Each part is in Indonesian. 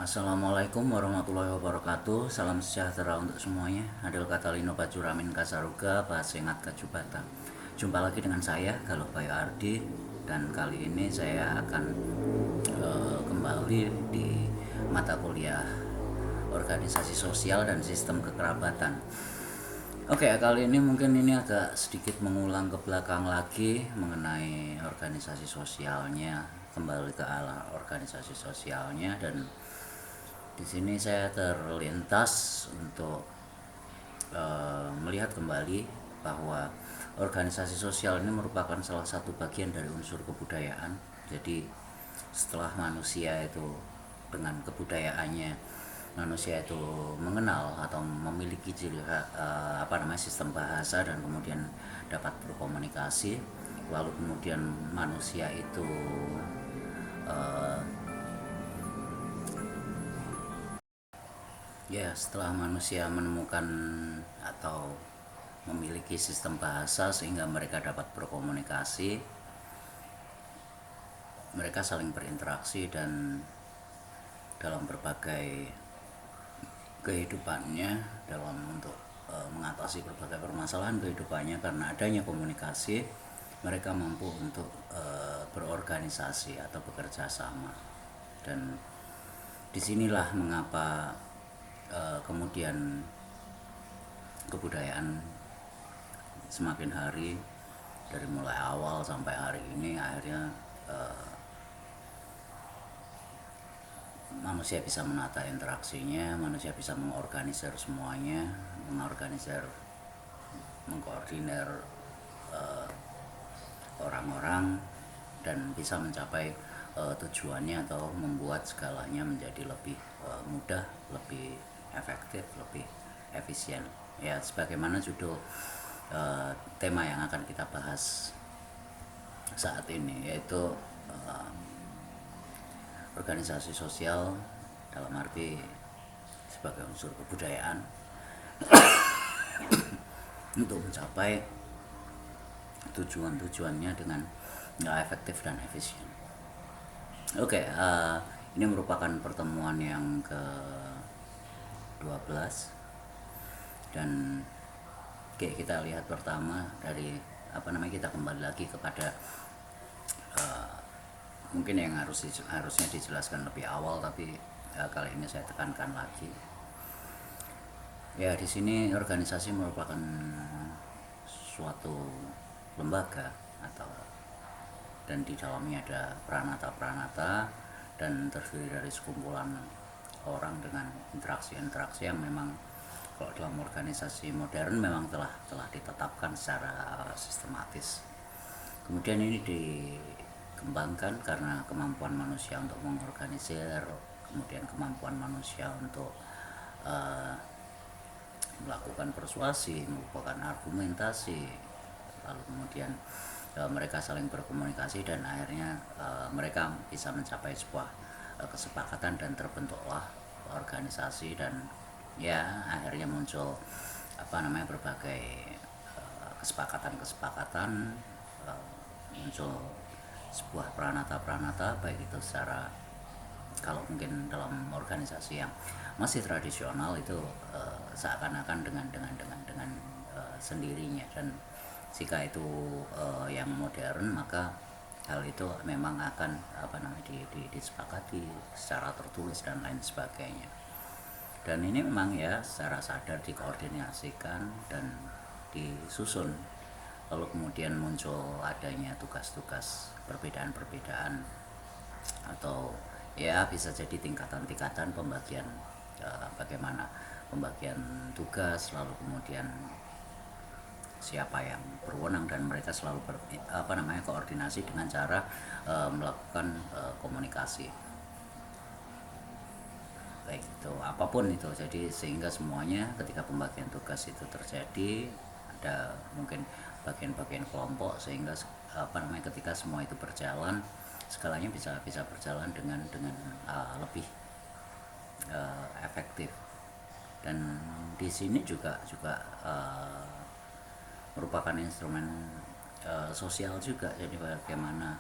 Assalamualaikum warahmatullahi wabarakatuh. Salam sejahtera untuk semuanya. Adil Katalino Pacuramin Kasaruga, Pasengat Kajubata. Jumpa lagi dengan saya Galuh Bayu Ardi, dan kali ini saya akan kembali di mata kuliah Organisasi Sosial dan Sistem Kekerabatan. Oke, kali ini mungkin ini agak sedikit mengulang ke belakang lagi mengenai organisasi sosialnya, kembali ke arah organisasi sosialnya. Dan di sini saya terlintas untuk melihat kembali bahwa organisasi sosial ini merupakan salah satu bagian dari unsur kebudayaan. Jadi setelah manusia itu dengan kebudayaannya, manusia itu mengenal atau memiliki sistem bahasa dan kemudian dapat berkomunikasi, lalu kemudian manusia itu eh, setelah manusia menemukan atau memiliki sistem bahasa sehingga mereka dapat berkomunikasi, mereka saling berinteraksi dan dalam berbagai kehidupannya, dalam untuk mengatasi berbagai permasalahan kehidupannya, karena adanya komunikasi mereka mampu untuk berorganisasi atau bekerja sama. Dan disinilah mengapa kemudian kebudayaan semakin hari, dari mulai awal sampai hari ini, akhirnya manusia bisa menata interaksinya, manusia bisa mengorganisir semuanya, mengkoordinir orang-orang, dan bisa mencapai tujuannya atau membuat segalanya menjadi lebih mudah, lebih efektif, lebih efisien. Ya, sebagaimana judul tema yang akan kita bahas saat ini, yaitu organisasi sosial dalam arti sebagai unsur kebudayaan untuk mencapai tujuan-tujuannya dengan efektif dan efisien. Oke, ini merupakan pertemuan yang ke-12, dan kita lihat pertama dari kita kembali lagi kepada mungkin yang harusnya dijelaskan lebih awal, tapi kali ini saya tekankan lagi. Ya, di sini organisasi merupakan suatu lembaga dan di dalamnya ada pranata-pranata dan terdiri dari sekumpulan orang dengan interaksi-interaksi yang memang kalau dalam organisasi modern memang telah ditetapkan secara sistematis. Kemudian ini dikembangkan karena kemampuan manusia untuk mengorganisir, kemudian kemampuan manusia untuk melakukan persuasi, melakukan argumentasi, lalu kemudian mereka saling berkomunikasi, dan akhirnya mereka bisa mencapai sebuah kesepakatan dan terbentuklah organisasi. Dan ya, akhirnya muncul berbagai kesepakatan-kesepakatan, muncul sebuah pranata-pranata, baik itu secara, kalau mungkin dalam organisasi yang masih tradisional itu seakan-akan dengan sendirinya, dan jika itu yang modern, maka hal itu memang akan disepakati secara tertulis dan lain sebagainya. Dan ini memang ya secara sadar dikoordinasikan dan disusun, lalu kemudian muncul adanya tugas-tugas, perbedaan-perbedaan, atau ya bisa jadi tingkatan-tingkatan pembagian, bagaimana pembagian tugas, lalu kemudian siapa yang berwenang, dan mereka selalu koordinasi dengan cara melakukan komunikasi, baik itu apapun itu. Jadi sehingga semuanya ketika pembagian tugas itu terjadi, ada mungkin bagian-bagian kelompok, sehingga ketika semua itu berjalan, segalanya bisa berjalan dengan lebih efektif. Dan di sini juga merupakan instrumen sosial juga. Jadi bagaimana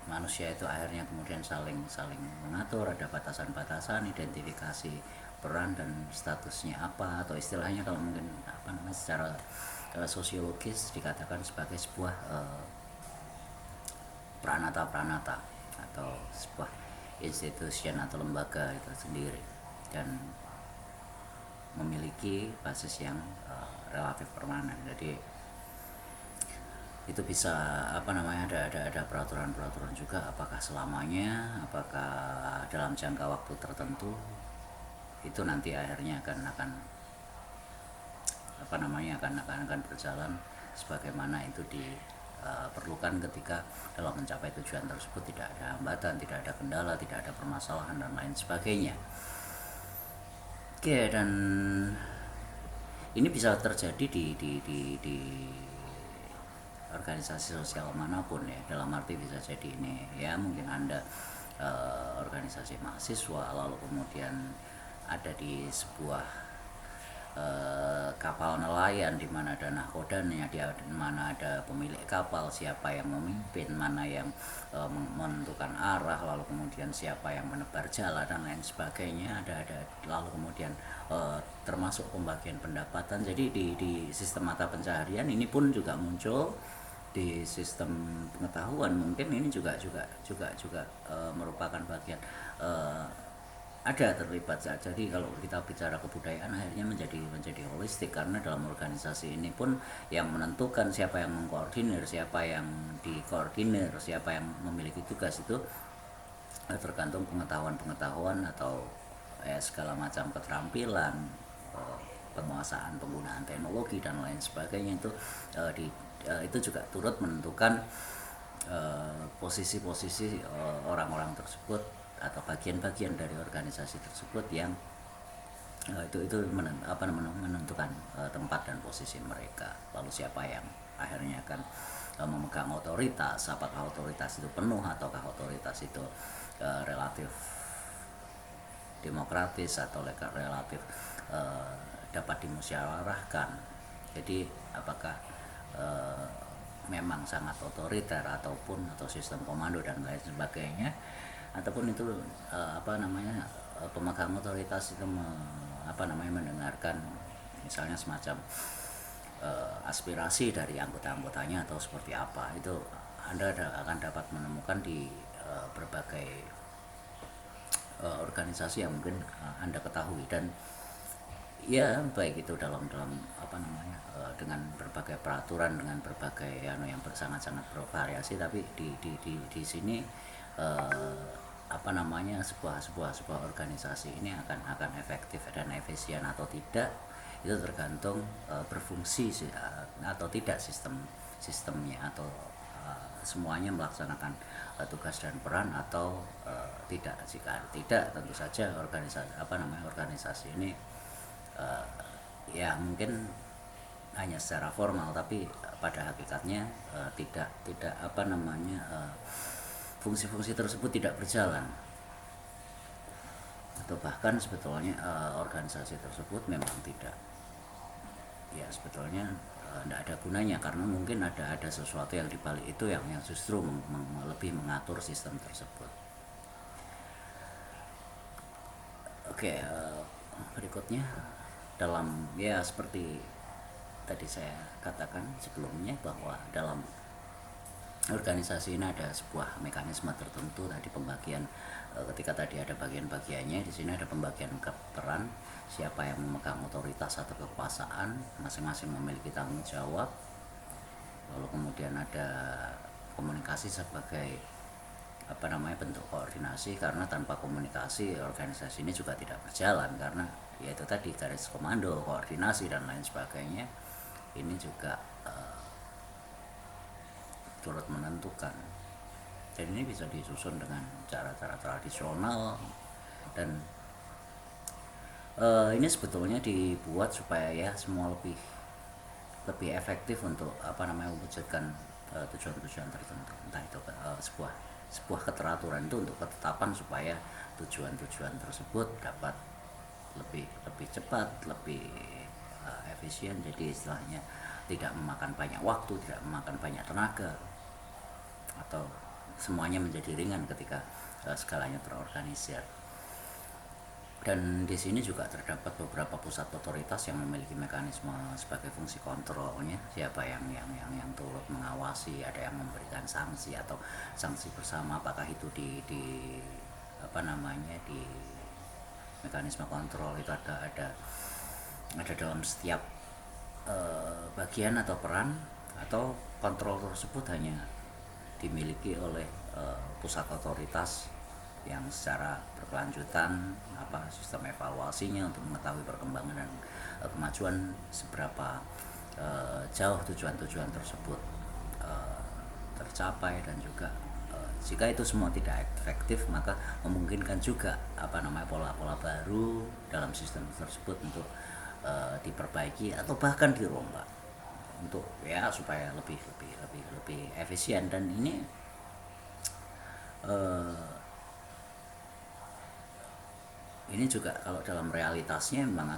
manusia itu akhirnya kemudian saling saling mengatur, ada batasan-batasan, identifikasi peran dan statusnya apa, atau istilahnya kalau mungkin apa namanya secara sosiologis dikatakan sebagai sebuah pranata-pranata atau sebuah institusi atau lembaga itu sendiri, dan memiliki basis yang relatif permanen. Jadi itu bisa apa namanya ada peraturan-peraturan juga, apakah selamanya, apakah dalam jangka waktu tertentu, itu nanti akhirnya akan apa namanya akan berjalan sebagaimana itu diperlukan ketika dalam mencapai tujuan tersebut tidak ada hambatan, tidak ada kendala, tidak ada permasalahan dan lain sebagainya. Oke, dan ini bisa terjadi di organisasi sosial manapun ya, dalam arti bisa jadi ini ya mungkin Anda organisasi mahasiswa, lalu kemudian ada di sebuah kapal nelayan di mana ada nahkodanya, di mana ada pemilik kapal, siapa yang memimpin, mana yang menentukan arah, lalu kemudian siapa yang menebar jala dan lain sebagainya, ada lalu kemudian termasuk pembagian pendapatan. Jadi di sistem mata pencaharian ini pun juga muncul, di sistem pengetahuan mungkin ini juga merupakan bagian ada terlibat saat. Jadi kalau kita bicara kebudayaan akhirnya menjadi holistik, karena dalam organisasi ini pun yang menentukan siapa yang mengkoordinir, siapa yang dikoordinir, siapa yang memiliki tugas itu tergantung pengetahuan atau segala macam keterampilan, penguasaan penggunaan teknologi dan lain sebagainya. Itu itu juga turut menentukan posisi-posisi orang-orang tersebut atau bagian-bagian dari organisasi tersebut yang itu menentukan tempat dan posisi mereka. Lalu siapa yang akhirnya akan memegang otoritas, apakah otoritas itu penuh ataukah otoritas itu relatif demokratis atau relatif dapat dimusyawarahkan. Jadi apakah memang sangat otoriter atau sistem komando dan lain sebagainya, ataupun itu pemegang otoritas itu mendengarkan misalnya semacam aspirasi dari anggota-anggotanya atau seperti apa. Itu Anda akan dapat menemukan di berbagai organisasi yang mungkin Anda ketahui, dan ya baik itu dalam dengan berbagai peraturan, dengan berbagai yang sangat-sangat bervariasi, tapi di sini sebuah organisasi ini akan efektif dan efisien atau tidak, itu tergantung berfungsi atau tidak sistemnya, atau semuanya melaksanakan tugas dan peran atau tidak. Jika tidak, tentu saja organisasi ini ya mungkin hanya secara formal, tapi pada hakikatnya tidak fungsi-fungsi tersebut tidak berjalan, atau bahkan sebetulnya organisasi tersebut memang tidak, ya sebetulnya tidak ada gunanya, karena mungkin ada sesuatu yang dibalik itu yang justru lebih mengatur sistem tersebut. Oke, berikutnya dalam ya seperti tadi saya katakan sebelumnya, bahwa dalam organisasi ini ada sebuah mekanisme tertentu tadi, pembagian ketika tadi ada bagian-bagiannya, di sini ada pembagian peran, siapa yang memegang otoritas atau kekuasaan, masing-masing memiliki tanggung jawab. Lalu kemudian ada komunikasi sebagai bentuk koordinasi, karena tanpa komunikasi organisasi ini juga tidak berjalan, karena yaitu tadi garis komando, koordinasi dan lain sebagainya ini juga turut menentukan. Dan ini bisa disusun dengan cara-cara tradisional, dan ini sebetulnya dibuat supaya ya semua lebih efektif untuk mewujudkan tujuan-tujuan tertentu, entah itu sebuah keteraturan itu untuk ketetapan supaya tujuan-tujuan tersebut dapat lebih cepat, lebih efisien. Jadi istilahnya tidak memakan banyak waktu, tidak memakan banyak tenaga, atau semuanya menjadi ringan ketika segalanya terorganisir. Dan di sini juga terdapat beberapa pusat otoritas yang memiliki mekanisme sebagai fungsi kontrolnya, siapa yang turut mengawasi, ada yang memberikan sanksi atau sanksi bersama, apakah itu di apa namanya di mekanisme kontrol itu ada dalam setiap bagian atau peran, atau kontrol tersebut hanya dimiliki oleh pusat otoritas yang secara berkelanjutan, sistem evaluasinya untuk mengetahui perkembangan dan kemajuan seberapa jauh tujuan-tujuan tersebut tercapai, dan juga jika itu semua tidak efektif maka memungkinkan juga pola-pola baru dalam sistem tersebut untuk diperbaiki atau bahkan dirombak untuk supaya lebih efisien. Dan ini juga kalau dalam realitasnya memang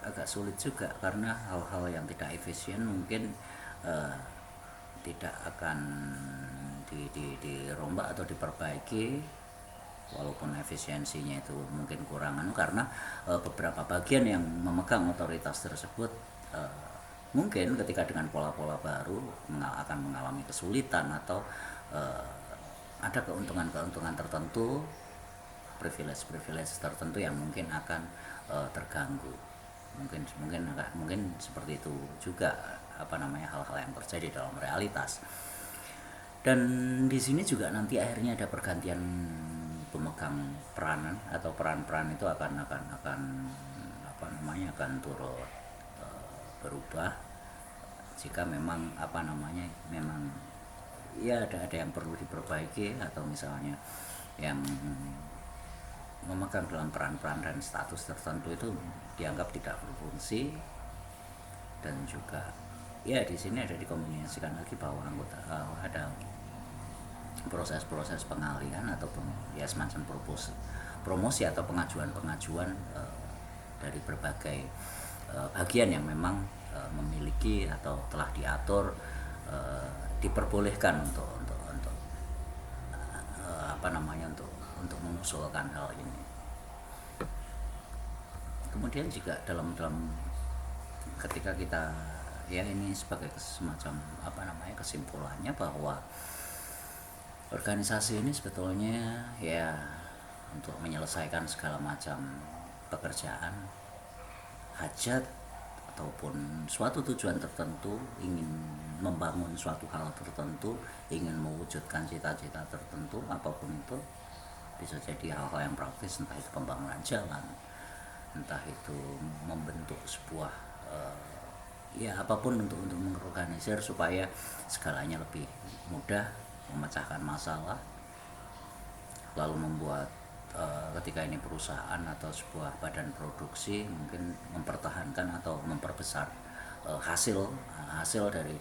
agak sulit juga, karena hal-hal yang tidak efisien mungkin tidak akan dirombak atau diperbaiki walaupun efisiensinya itu mungkin kurang, karena beberapa bagian yang memegang otoritas tersebut mungkin ketika dengan pola-pola baru akan mengalami kesulitan atau ada keuntungan-keuntungan tertentu, privilege tertentu yang mungkin akan terganggu. Mungkin seperti itu juga hal-hal yang terjadi dalam realitas. Dan di sini juga nanti akhirnya ada pergantian pemegang peranan, atau peran-peran itu akan turut berubah jika memang memang ada yang perlu diperbaiki, atau misalnya yang memegang dalam peran-peran dan status tertentu itu dianggap tidak berfungsi. Dan juga di sini ada dikomunikasikan lagi bahwa anggota ada proses-proses pengalihan ataupun semacam promosi atau pengajuan dari berbagai bagian yang memang memiliki atau telah diatur diperbolehkan untuk untuk mengusulkan hal ini. Kemudian juga dalam ketika kita ini sebagai semacam kesimpulannya bahwa organisasi ini sebetulnya untuk menyelesaikan segala macam pekerjaan, hajat ataupun suatu tujuan tertentu, ingin membangun suatu hal tertentu, ingin mewujudkan cita-cita tertentu, apapun itu, bisa jadi hal-hal yang praktis, entah itu pembangunan jalan, entah itu membentuk sebuah apapun untuk mengorganisir supaya segalanya lebih mudah, memecahkan masalah, lalu membuat ketika ini perusahaan atau sebuah badan produksi mungkin mempertahankan atau memperbesar hasil dari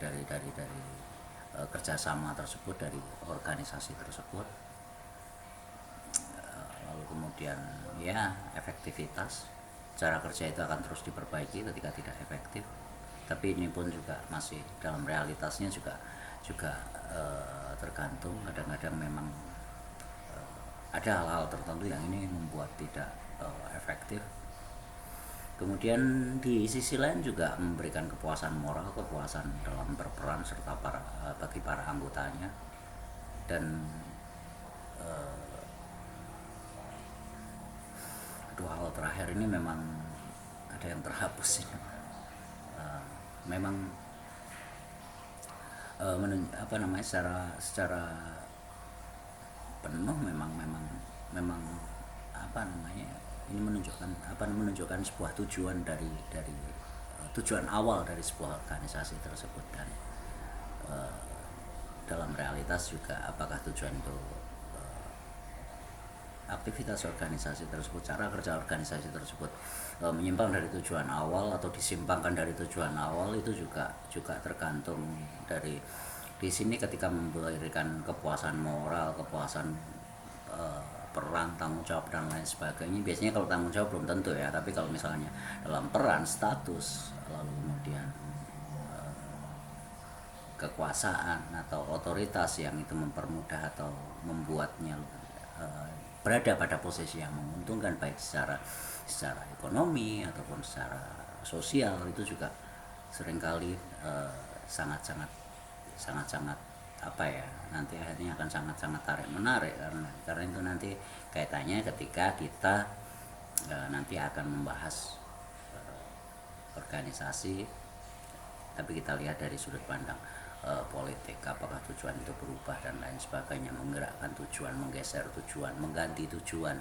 kerjasama tersebut, dari organisasi tersebut. Lalu kemudian efektivitas cara kerja itu akan terus diperbaiki ketika tidak efektif, tapi ini pun juga masih dalam realitasnya juga tergantung. Kadang-kadang memang ada hal-hal tertentu yang ini membuat tidak efektif. Kemudian di sisi lain juga memberikan kepuasan moral, kepuasan dalam berperan serta bagi para anggotanya. Dan kedua hal terakhir ini memang ada yang terhapus ini. Memang secara penuh memang ini menunjukkan sebuah tujuan dari tujuan awal dari sebuah organisasi tersebut. Dan dalam realitas juga apakah tujuan itu aktivitas organisasi tersebut, cara kerja organisasi tersebut menyimpang dari tujuan awal atau disimpangkan dari tujuan awal, itu juga tergantung dari di sini. Ketika memberikan kepuasan moral, kepuasan peran, tanggung jawab dan lain sebagainya, biasanya kalau tanggung jawab belum tentu ya, tapi kalau misalnya dalam peran, status, lalu kemudian kekuasaan atau otoritas yang itu mempermudah atau membuatnya berada pada posisi yang menguntungkan, baik secara ekonomi ataupun secara sosial, itu juga seringkali sangat-sangat apa ya, nanti akhirnya akan sangat-sangat tarik menarik, karena itu nanti kaitannya ketika kita nanti akan membahas organisasi, tapi kita lihat dari sudut pandang politik, apakah tujuan itu berubah dan lain sebagainya, menggerakkan tujuan, menggeser tujuan, mengganti tujuan,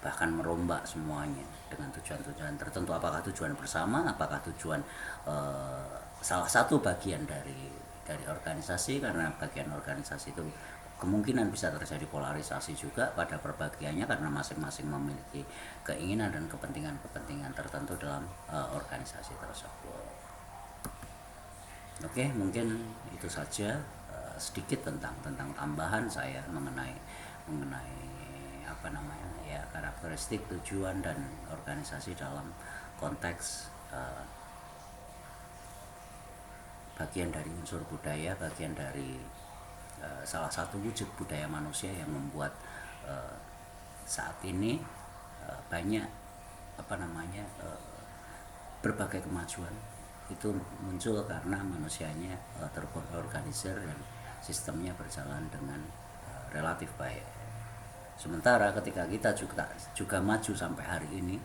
bahkan merombak semuanya dengan tujuan-tujuan tertentu. Apakah tujuan bersama, apakah tujuan salah satu bagian dari organisasi, karena bagian organisasi itu kemungkinan bisa terjadi polarisasi juga pada perbagiannya, karena masing-masing memiliki keinginan dan kepentingan tertentu dalam organisasi tersebut. Oke, mungkin itu saja sedikit tentang tambahan saya mengenai apa namanya ya, karakteristik, tujuan dan organisasi dalam konteks bagian dari unsur budaya, bagian dari salah satu wujud budaya manusia yang membuat saat ini banyak apa namanya berbagai kemajuan itu muncul karena manusianya terorganisir dan sistemnya berjalan dengan relatif baik. Sementara ketika kita juga maju sampai hari ini,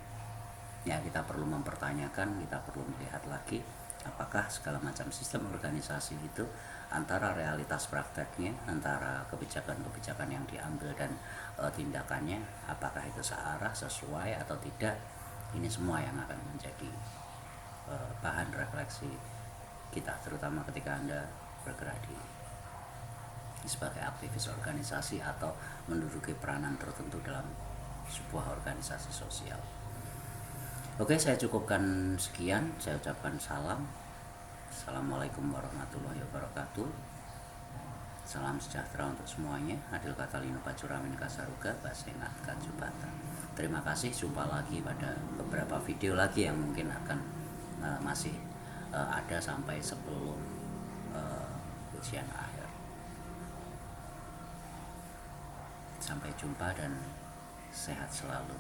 ya kita perlu mempertanyakan, kita perlu melihat lagi apakah segala macam sistem organisasi itu antara realitas prakteknya, antara kebijakan-kebijakan yang diambil dan tindakannya, apakah itu searah, sesuai atau tidak. Ini semua yang akan menjadi bahan refleksi kita, terutama ketika Anda bergerak sebagai aktivis organisasi atau menduduki peranan tertentu dalam sebuah organisasi sosial. Oke, saya cukupkan sekian. Saya ucapkan salam. Assalamualaikum warahmatullahi wabarakatuh. Salam sejahtera untuk semuanya. Adil Katalino Pacuramin Kasaruga, Basengat Kajubata. Terima kasih. Jumpa lagi pada beberapa video lagi yang mungkin akan masih ada sampai sebelum ujian akhir. Sampai jumpa dan sehat selalu.